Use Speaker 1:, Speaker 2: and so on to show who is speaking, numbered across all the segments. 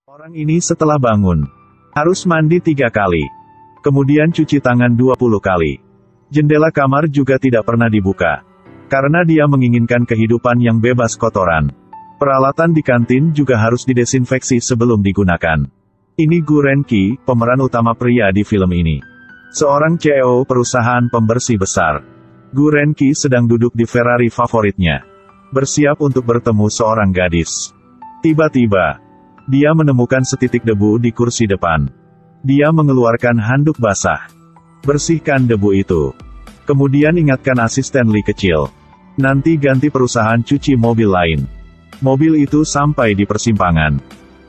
Speaker 1: Orang ini setelah bangun, harus mandi 3 kali. Kemudian cuci tangan 20 kali. Jendela kamar juga tidak pernah dibuka. Karena dia menginginkan kehidupan yang bebas kotoran. Peralatan di kantin juga harus didesinfeksi sebelum digunakan. Ini Gu Renqi, pemeran utama pria di film ini. Seorang CEO perusahaan pembersih besar. Gu Renqi sedang duduk di Ferrari favoritnya. Bersiap untuk bertemu seorang gadis. Tiba-tiba, dia menemukan setitik debu di kursi depan. Dia mengeluarkan handuk basah. Bersihkan debu itu. Kemudian ingatkan asisten Lee kecil. Nanti ganti perusahaan cuci mobil lain. Mobil itu sampai di persimpangan.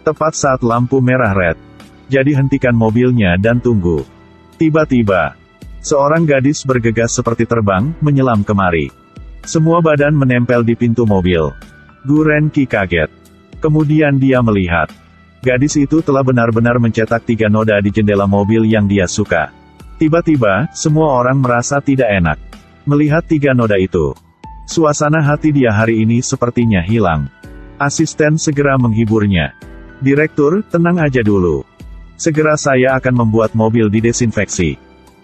Speaker 1: Tepat saat lampu merah red. Jadi hentikan mobilnya dan tunggu. Tiba-tiba, seorang gadis bergegas seperti terbang, menyelam kemari. Semua badan menempel di pintu mobil. Gu Renqi kaget. Kemudian dia melihat. Gadis itu telah benar-benar mencetak 3 noda di jendela mobil yang dia suka. Tiba-tiba, semua orang merasa tidak enak. Melihat 3 noda itu. Suasana hati dia hari ini sepertinya hilang. Asisten segera menghiburnya. Direktur, tenang aja dulu. Segera saya akan membuat mobil didesinfeksi.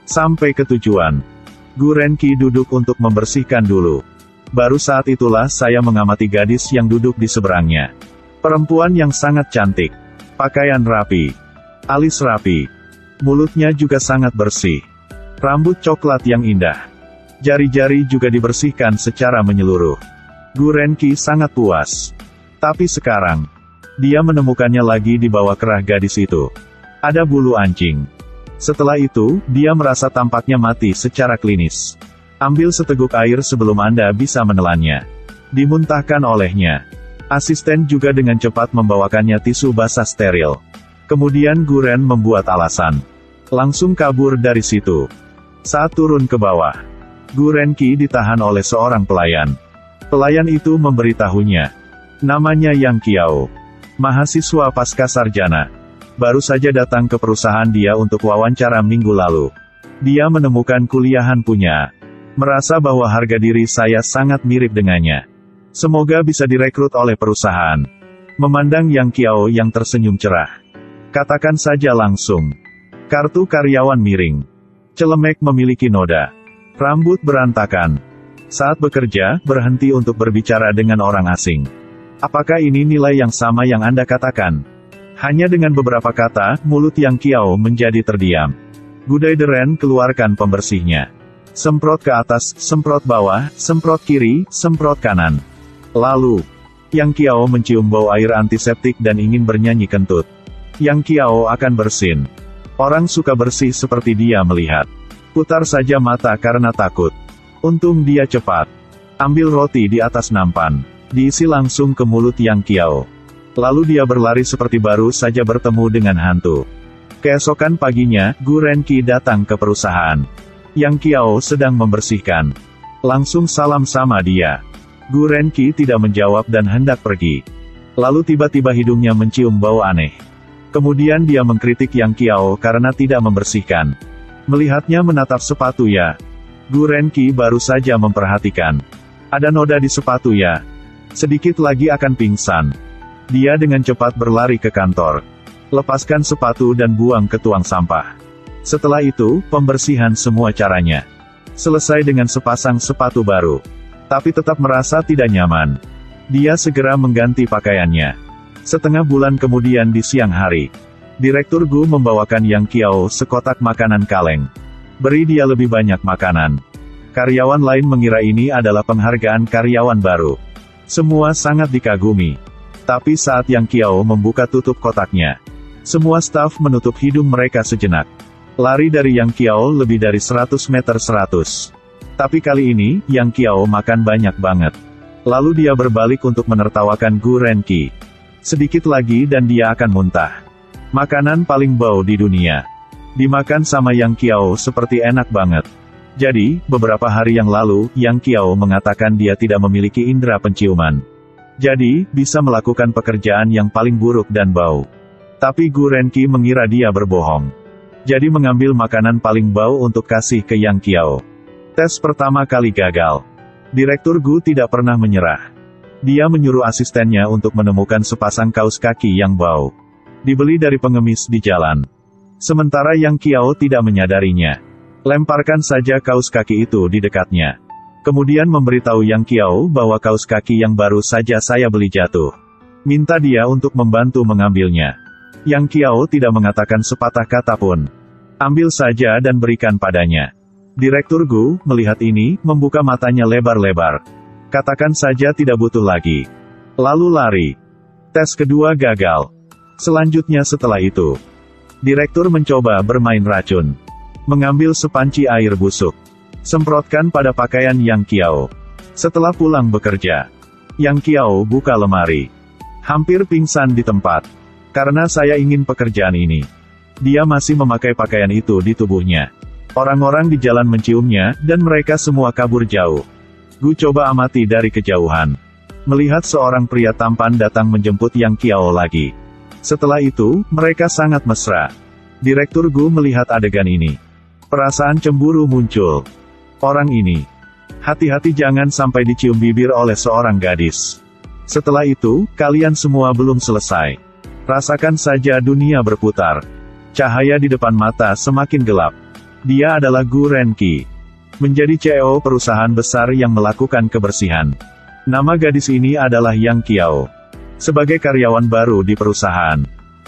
Speaker 1: Sampai ke tujuan. Gu Renqi duduk untuk membersihkan dulu. Baru saat itulah saya mengamati gadis yang duduk di seberangnya. Perempuan yang sangat cantik. Pakaian rapi. Alis rapi. Mulutnya juga sangat bersih. Rambut coklat yang indah. Jari-jari juga dibersihkan secara menyeluruh. Gu Renqi sangat puas. Tapi sekarang, dia menemukannya lagi di bawah kerah gadis itu. Ada bulu anjing. Setelah itu, dia merasa tampaknya mati secara klinis. Ambil seteguk air sebelum Anda bisa menelannya. Dimuntahkan olehnya. Asisten juga dengan cepat membawakannya tisu basah steril. Kemudian Gu Ren membuat alasan. Langsung kabur dari situ. Saat turun ke bawah, Gu Renqi ditahan oleh seorang pelayan. Pelayan itu memberitahunya. Namanya Yang Qiao. Mahasiswa pasca sarjana. Baru saja datang ke perusahaan dia untuk wawancara minggu lalu. Dia menemukan kuliahan punya. Merasa bahwa harga diri saya sangat mirip dengannya. Semoga bisa direkrut oleh perusahaan. Memandang Yang Qiao yang tersenyum cerah. Katakan saja langsung. Kartu karyawan miring. Celemek memiliki noda. Rambut berantakan. Saat bekerja, berhenti untuk berbicara dengan orang asing. Apakah ini nilai yang sama yang Anda katakan? Hanya dengan beberapa kata, mulut Yang Qiao menjadi terdiam. Gudaideren keluarkan pembersihnya. Semprot ke atas, semprot bawah, semprot kiri, semprot kanan. Lalu, Yang Qiao mencium bau air antiseptik dan ingin bernyanyi kentut. Yang Qiao akan bersin. Orang suka bersih seperti dia melihat. Putar saja mata karena takut. Untung dia cepat. Ambil roti di atas nampan. Diisi langsung ke mulut Yang Qiao. Lalu dia berlari seperti baru saja bertemu dengan hantu. Keesokan paginya, Gu Renqi datang ke perusahaan. Yang Qiao sedang membersihkan. Langsung salam sama dia. Gu Renqi tidak menjawab dan hendak pergi. Lalu tiba-tiba hidungnya mencium bau aneh. Kemudian dia mengkritik Yang Qiao karena tidak membersihkan. Melihatnya menatap sepatu ya. Gu Renqi baru saja memperhatikan. Ada noda di sepatu ya. Sedikit lagi akan pingsan. Dia dengan cepat berlari ke kantor. Lepaskan sepatu dan buang ke tuang sampah. Setelah itu, pembersihan semua caranya. Selesai dengan sepasang sepatu baru. Tapi tetap merasa tidak nyaman. Dia segera mengganti pakaiannya. Setengah bulan kemudian di siang hari, Direktur Gu membawakan Yang Qiao sekotak makanan kaleng. Beri dia lebih banyak makanan. Karyawan lain mengira ini adalah penghargaan karyawan baru. Semua sangat dikagumi. Tapi saat Yang Qiao membuka tutup kotaknya, semua staf menutup hidung mereka sejenak. Lari dari Yang Qiao lebih dari 100 meter 100. Tapi kali ini, Yang Qiao makan banyak banget. Lalu dia berbalik untuk menertawakan Gu Renqi. Sedikit lagi dan dia akan muntah. Makanan paling bau di dunia. Dimakan sama Yang Qiao seperti enak banget. Jadi, beberapa hari yang lalu, Yang Qiao mengatakan dia tidak memiliki indera penciuman. Jadi, bisa melakukan pekerjaan yang paling buruk dan bau. Tapi Gu Renqi mengira dia berbohong. Jadi mengambil makanan paling bau untuk kasih ke Yang Qiao. Tes pertama kali gagal. Direktur Gu tidak pernah menyerah. Dia menyuruh asistennya untuk menemukan sepasang kaus kaki yang bau. Dibeli dari pengemis di jalan. Sementara Yang Qiao tidak menyadarinya. Lemparkan saja kaos kaki itu di dekatnya. Kemudian memberitahu Yang Qiao bahwa kaos kaki yang baru saja saya beli jatuh. Minta dia untuk membantu mengambilnya. Yang Qiao tidak mengatakan sepatah kata pun. Ambil saja dan berikan padanya. Direktur Gu, melihat ini, membuka matanya lebar-lebar. Katakan saja tidak butuh lagi. Lalu lari. Tes kedua gagal. Selanjutnya setelah itu, direktur mencoba bermain racun. Mengambil sepanci air busuk. Semprotkan pada pakaian Yang Qiao. Setelah pulang bekerja, Yang Qiao buka lemari. Hampir pingsan di tempat. Karena saya ingin pekerjaan ini. Dia masih memakai pakaian itu di tubuhnya. Orang-orang di jalan menciumnya, dan mereka semua kabur jauh. Gu coba amati dari kejauhan. Melihat seorang pria tampan datang menjemput Yang Qiao lagi. Setelah itu, mereka sangat mesra. Direktur Gu melihat adegan ini. Perasaan cemburu muncul. Orang ini. Hati-hati jangan sampai dicium bibir oleh seorang gadis. Setelah itu, kalian semua belum selesai. Rasakan saja dunia berputar. Cahaya di depan mata semakin gelap. Dia adalah Gu Renqi. Menjadi CEO perusahaan besar yang melakukan kebersihan. Nama gadis ini adalah Yang Qiao. Sebagai karyawan baru di perusahaan.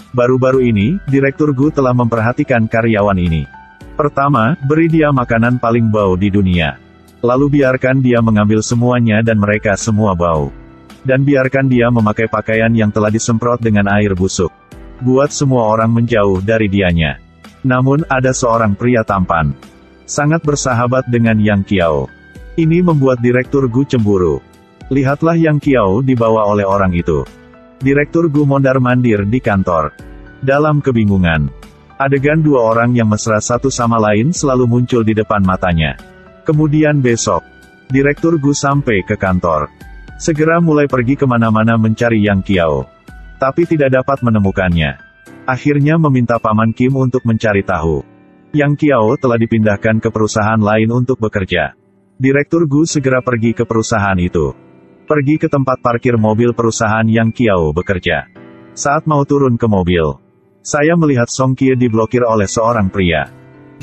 Speaker 1: Baru-baru ini, Direktur Gu telah memperhatikan karyawan ini. Pertama, beri dia makanan paling bau di dunia. Lalu biarkan dia mengambil semuanya dan mereka semua bau. Dan biarkan dia memakai pakaian yang telah disemprot dengan air busuk. Buat semua orang menjauh dari dianya. Namun, ada seorang pria tampan. Sangat bersahabat dengan Yang Qiao. Ini membuat Direktur Gu cemburu. Lihatlah Yang Qiao dibawa oleh orang itu. Direktur Gu mondar-mandir di kantor. Dalam kebingungan. Adegan dua orang yang mesra satu sama lain selalu muncul di depan matanya. Kemudian besok, Direktur Gu sampai ke kantor. Segera mulai pergi kemana-mana mencari Yang Qiao. Tapi tidak dapat menemukannya. Akhirnya meminta Paman Kim untuk mencari tahu. Yang Qiao telah dipindahkan ke perusahaan lain untuk bekerja. Direktur Gu segera pergi ke perusahaan itu. Pergi ke tempat parkir mobil perusahaan Yang Qiao bekerja. Saat mau turun ke mobil, saya melihat Song Kie diblokir oleh seorang pria.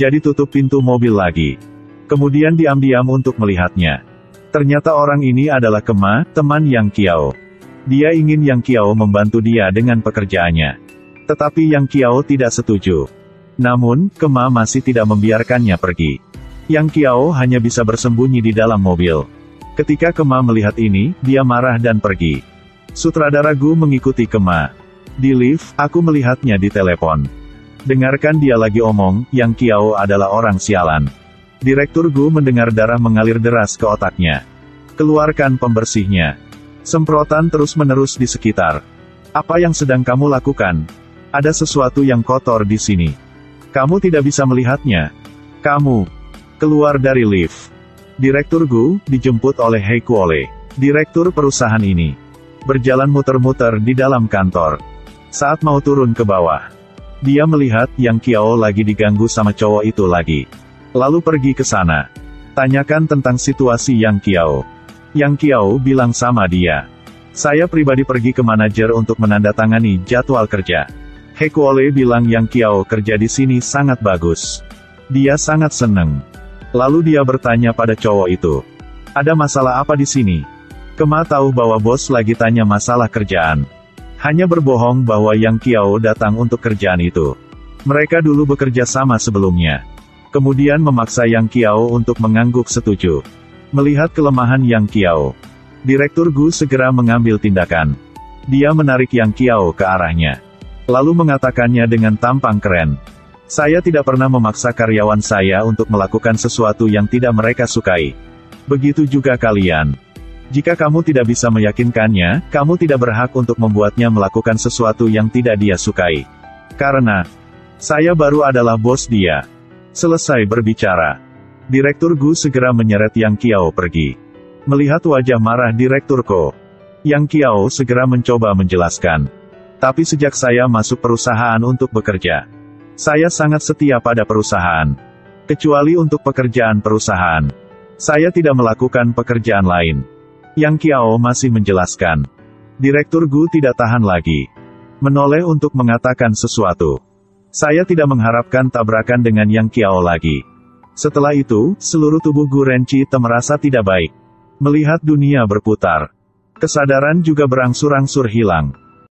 Speaker 1: Jadi tutup pintu mobil lagi. Kemudian diam-diam untuk melihatnya. Ternyata orang ini adalah Kema, teman Yang Qiao. Dia ingin Yang Qiao membantu dia dengan pekerjaannya. Tetapi Yang Qiao tidak setuju. Namun, Kema masih tidak membiarkannya pergi. Yang Qiao hanya bisa bersembunyi di dalam mobil. Ketika Kema melihat ini, dia marah dan pergi. Sutradara Gu mengikuti Kema. Di lift, aku melihatnya di telepon. Dengarkan dia lagi omong, Yang Qiao adalah orang sialan. Direktur Gu mendengar darah mengalir deras ke otaknya. Keluarkan pembersihnya. Semprotan terus-menerus di sekitar. Apa yang sedang kamu lakukan? Ada sesuatu yang kotor di sini. Kamu tidak bisa melihatnya. Kamu keluar dari lift. Direktur Gu dijemput oleh He Kuole, direktur perusahaan ini. Berjalan muter-muter di dalam kantor. Saat mau turun ke bawah, dia melihat Yang Qiao lagi diganggu sama cowok itu lagi. Lalu pergi ke sana. Tanyakan tentang situasi Yang Qiao. Yang Qiao bilang sama dia. Saya pribadi pergi ke manajer untuk menandatangani jadwal kerja. He Kuole bilang Yang Qiao kerja di sini sangat bagus. Dia sangat seneng. Lalu dia bertanya pada cowok itu. Ada masalah apa di sini? Kema tahu bahwa bos lagi tanya masalah kerjaan. Hanya berbohong bahwa Yang Qiao datang untuk kerjaan itu. Mereka dulu bekerja sama sebelumnya. Kemudian memaksa Yang Qiao untuk mengangguk setuju. Melihat kelemahan Yang Qiao, Direktur Gu segera mengambil tindakan. Dia menarik Yang Qiao ke arahnya. Lalu mengatakannya dengan tampang keren. Saya tidak pernah memaksa karyawan saya untuk melakukan sesuatu yang tidak mereka sukai. Begitu juga kalian. Jika kamu tidak bisa meyakinkannya, kamu tidak berhak untuk membuatnya melakukan sesuatu yang tidak dia sukai. Karena saya baru adalah bos dia. Selesai berbicara, Direktur Gu segera menyeret Yang Qiao pergi. Melihat wajah marah Direktur Ko, Yang Qiao segera mencoba menjelaskan. Tapi sejak saya masuk perusahaan untuk bekerja, saya sangat setia pada perusahaan. Kecuali untuk pekerjaan perusahaan. Saya tidak melakukan pekerjaan lain. Yang Qiao masih menjelaskan. Direktur Gu tidak tahan lagi. menoleh untuk mengatakan sesuatu. Saya tidak mengharapkan tabrakan dengan Yang Qiao lagi. Setelah itu, seluruh tubuh Gu Renchi merasa tidak baik. Melihat dunia berputar. Kesadaran juga berangsur-angsur hilang.